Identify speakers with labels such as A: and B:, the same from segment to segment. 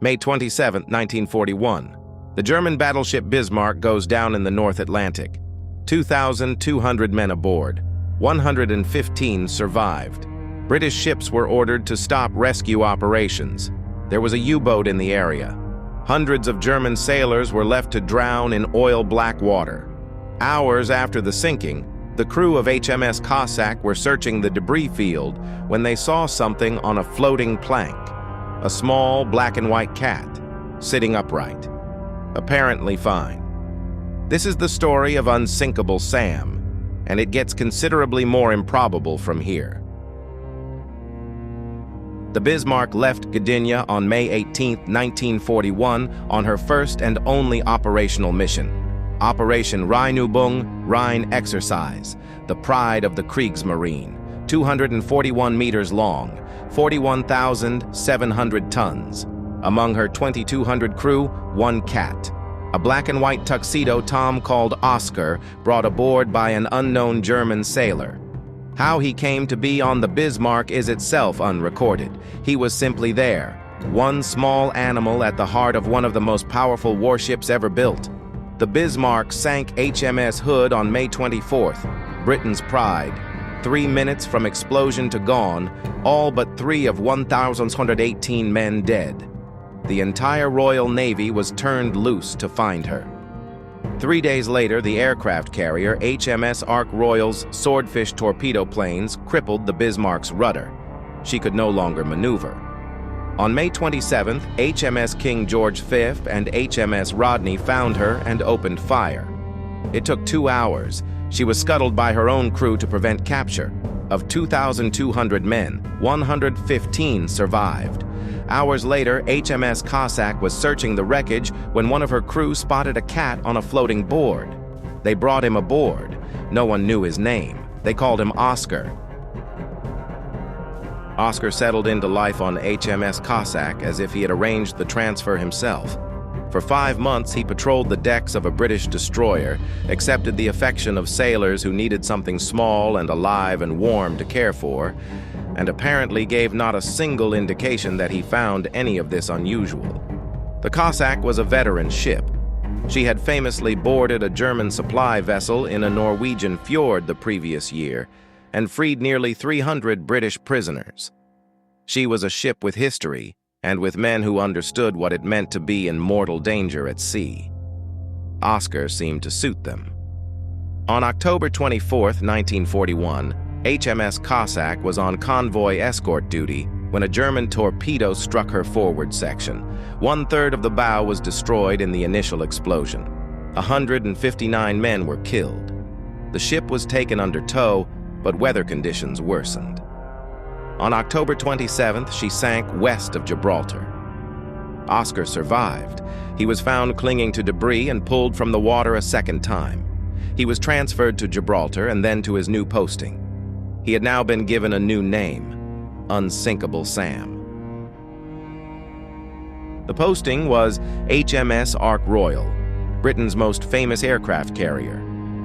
A: May 27, 1941. The German battleship Bismarck goes down in the North Atlantic. 2,200 men aboard. 115 survived. British ships were ordered to stop rescue operations. There was a U-boat in the area. Hundreds of German sailors were left to drown in oil-black water. Hours after the sinking, the crew of HMS Cossack were searching the debris field when they saw something on a floating plank. A small black and white cat, sitting upright, apparently fine. This is the story of Unsinkable Sam, and it gets considerably more improbable from here. The Bismarck left Gdynia on May 18, 1941, on her first and only operational mission, Operation Rheinübung, Rhine Exercise, the pride of the Kriegsmarine, 241 meters long, 41,700 tons. Among her 2,200 crew, one cat. A black and white tuxedo Tom called Oscar, brought aboard by an unknown German sailor. How he came to be on the Bismarck is itself unrecorded. He was simply there, one small animal at the heart of one of the most powerful warships ever built. The Bismarck sank HMS Hood on May 24th, Britain's pride. 3 minutes from explosion to gone, all but 3 of 1,118 men dead. The entire Royal Navy was turned loose to find her. 3 days later, the aircraft carrier HMS Ark Royal's swordfish torpedo planes crippled the Bismarck's rudder. She could no longer maneuver. On May 27th, HMS King George V and HMS Rodney found her and opened fire. It took 2 hours. She was scuttled by her own crew to prevent capture. Of 2,200 men, 115 survived. Hours later, HMS Cossack was searching the wreckage when one of her crew spotted a cat on a floating board. They brought him aboard. No one knew his name. They called him Oscar. Oscar settled into life on HMS Cossack as if he had arranged the transfer himself. For 5 months, he patrolled the decks of a British destroyer, accepted the affection of sailors who needed something small and alive and warm to care for, and apparently gave not a single indication that he found any of this unusual. The Cossack was a veteran ship. She had famously boarded a German supply vessel in a Norwegian fjord the previous year and freed nearly 300 British prisoners. She was a ship with history, and with men who understood what it meant to be in mortal danger at sea. Oscar seemed to suit them. On October 24, 1941, HMS Cossack was on convoy escort duty when a German torpedo struck her forward section. 1/3 of the bow was destroyed in the initial explosion. 159 men were killed. The ship was taken under tow, but weather conditions worsened. On October 27th, she sank west of Gibraltar. Oscar survived. He was found clinging to debris and pulled from the water a second time. He was transferred to Gibraltar and then to his new posting. He had now been given a new name, Unsinkable Sam. The posting was HMS Ark Royal, Britain's most famous aircraft carrier,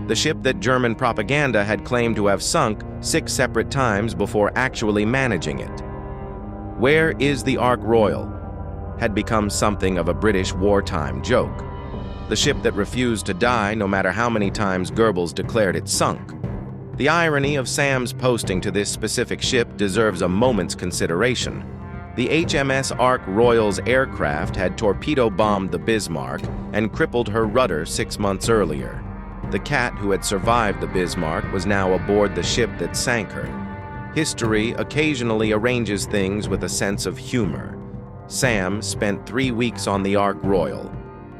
A: the ship that German propaganda had claimed to have sunk 6 separate times before actually managing it. Where is the Ark Royal? Had become something of a British wartime joke. The ship that refused to die no matter how many times Goebbels declared it sunk. The irony of Sam's posting to this specific ship deserves a moment's consideration. The HMS Ark Royal's aircraft had torpedo-bombed the Bismarck and crippled her rudder 6 months earlier. The cat who had survived the Bismarck was now aboard the ship that sank her. History occasionally arranges things with a sense of humor. Sam spent 3 weeks on the Ark Royal.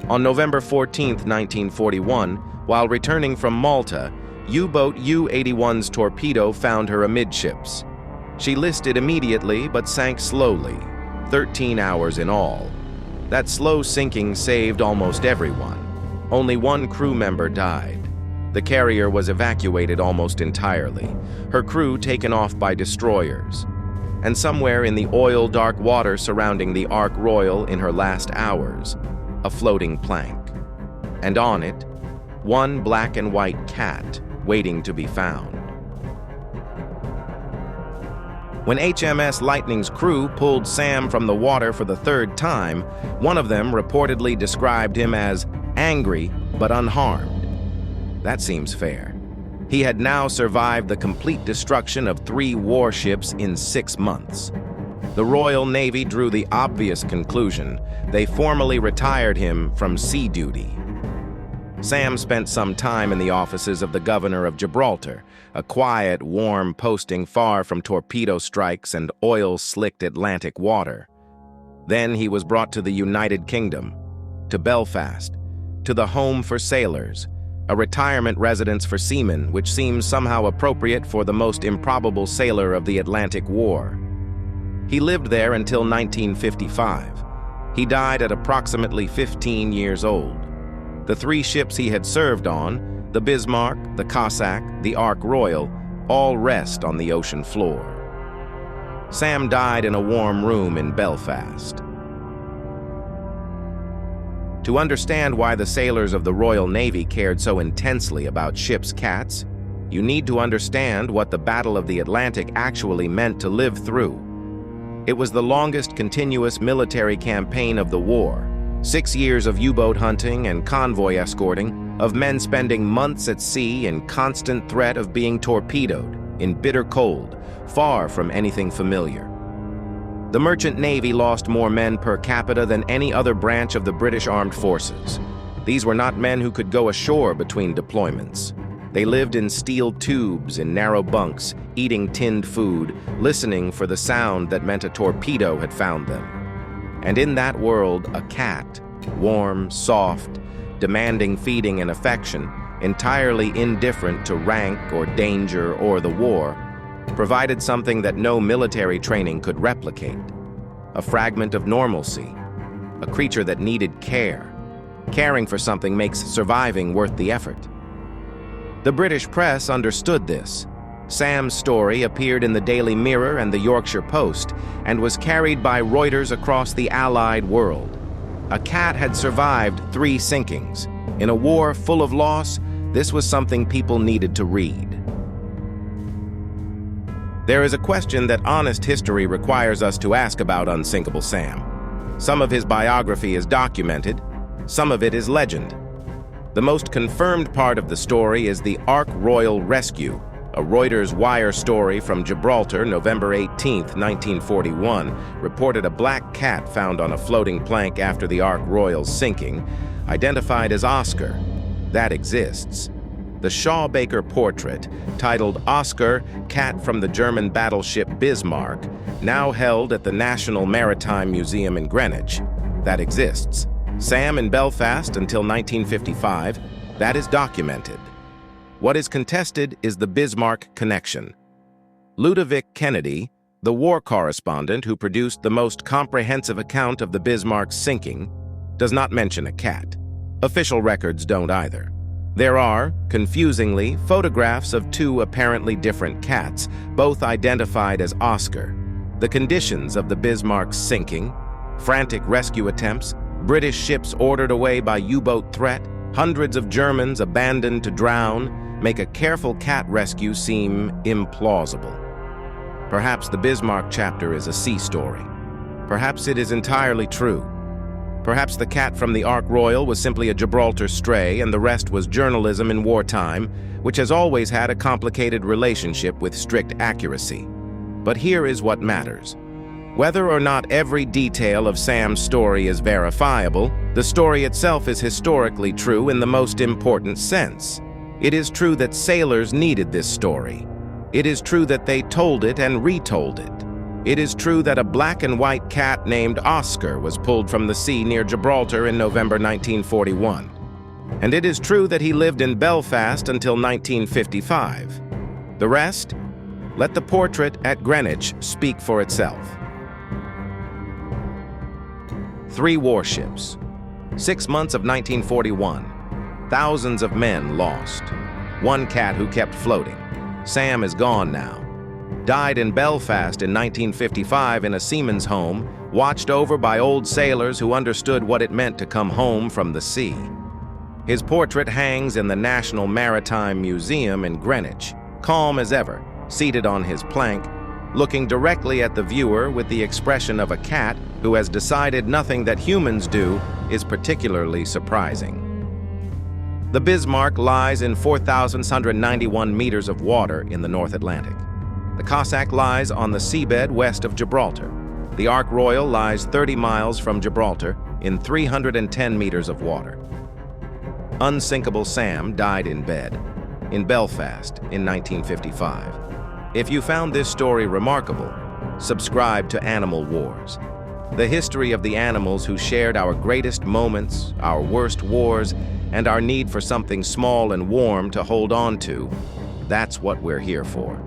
A: On November 14, 1941, while returning from Malta, U-boat U-81's torpedo found her amidships. She listed immediately but sank slowly, 13 hours in all. That slow sinking saved almost everyone. Only one crew member died. The carrier was evacuated almost entirely, her crew taken off by destroyers. And somewhere in the oil-dark water surrounding the Ark Royal in her last hours, a floating plank. And on it, one black and white cat waiting to be found. When HMS Lightning's crew pulled Sam from the water for the third time, one of them reportedly described him as angry but unharmed. That seems fair. He had now survived the complete destruction of 3 warships in 6 months. The Royal Navy drew the obvious conclusion. They formally retired him from sea duty. Sam spent some time in the offices of the governor of Gibraltar, a quiet, warm posting far from torpedo strikes and oil-slicked Atlantic water. Then he was brought to the United Kingdom, to Belfast, to the Home for Sailors, a retirement residence for seamen which seems somehow appropriate for the most improbable sailor of the Atlantic War. He lived there until 1955. He died at approximately 15 years old. The 3 ships he had served on, the Bismarck, the Cossack, the Ark Royal, all rest on the ocean floor. Sam died in a warm room in Belfast. To understand why the sailors of the Royal Navy cared so intensely about ships' cats, you need to understand what the Battle of the Atlantic actually meant to live through. It was the longest continuous military campaign of the war. 6 years of U-boat hunting and convoy escorting, of men spending months at sea in constant threat of being torpedoed, in bitter cold, far from anything familiar. The Merchant Navy lost more men per capita than any other branch of the British Armed Forces. These were not men who could go ashore between deployments. They lived in steel tubes in narrow bunks, eating tinned food, listening for the sound that meant a torpedo had found them. And in that world, a cat, warm, soft, demanding feeding and affection, entirely indifferent to rank or danger or the war, provided something that no military training could replicate. A fragment of normalcy, a creature that needed care. Caring for something makes surviving worth the effort. The British press understood this. Sam's story appeared in the Daily Mirror and the Yorkshire Post and was carried by Reuters across the Allied world. A cat had survived 3 sinkings. In a war full of loss, this was something people needed to read. There is a question that honest history requires us to ask about Unsinkable Sam. Some of his biography is documented, some of it is legend. The most confirmed part of the story is the Ark Royal rescue, a Reuters wire story from Gibraltar, November 18, 1941, reported a black cat found on a floating plank after the Ark Royal's sinking, identified as Oscar. That exists. The Shaw-Baker portrait, titled Oscar, Cat from the German battleship Bismarck, now held at the National Maritime Museum in Greenwich. That exists. Sam in Belfast until 1955, that is documented. What is contested is the Bismarck connection. Ludovic Kennedy, the war correspondent who produced the most comprehensive account of the Bismarck's sinking, does not mention a cat. Official records don't either. There are, confusingly, photographs of 2 apparently different cats, both identified as Oscar. The conditions of the Bismarck's sinking, frantic rescue attempts, British ships ordered away by U-boat threat, hundreds of Germans abandoned to drown, make a careful cat rescue seem implausible. Perhaps the Bismarck chapter is a sea story. Perhaps it is entirely true. Perhaps the cat from the Ark Royal was simply a Gibraltar stray and the rest was journalism in wartime, which has always had a complicated relationship with strict accuracy. But here is what matters. Whether or not every detail of Sam's story is verifiable, the story itself is historically true in the most important sense. It is true that sailors needed this story. It is true that they told it and retold it. It is true that a black and white cat named Oscar was pulled from the sea near Gibraltar in November 1941. And it is true that he lived in Belfast until 1955. The rest? Let the portrait at Greenwich speak for itself. 3 warships. 6 months of 1941. Thousands of men lost. 1 cat who kept floating. Sam is gone now. Died in Belfast in 1955 in a seaman's home, watched over by old sailors who understood what it meant to come home from the sea. His portrait hangs in the National Maritime Museum in Greenwich, calm as ever, seated on his plank, looking directly at the viewer with the expression of a cat who has decided nothing that humans do is particularly surprising. The Bismarck lies in 4,691 meters of water in the North Atlantic. The Cossack lies on the seabed west of Gibraltar. The Ark Royal lies 30 miles from Gibraltar in 310 meters of water. Unsinkable Sam died in bed in Belfast in 1955. If you found this story remarkable, subscribe to Animal Wars. The history of the animals who shared our greatest moments, our worst wars, and our need for something small and warm to hold on to. That's what we're here for.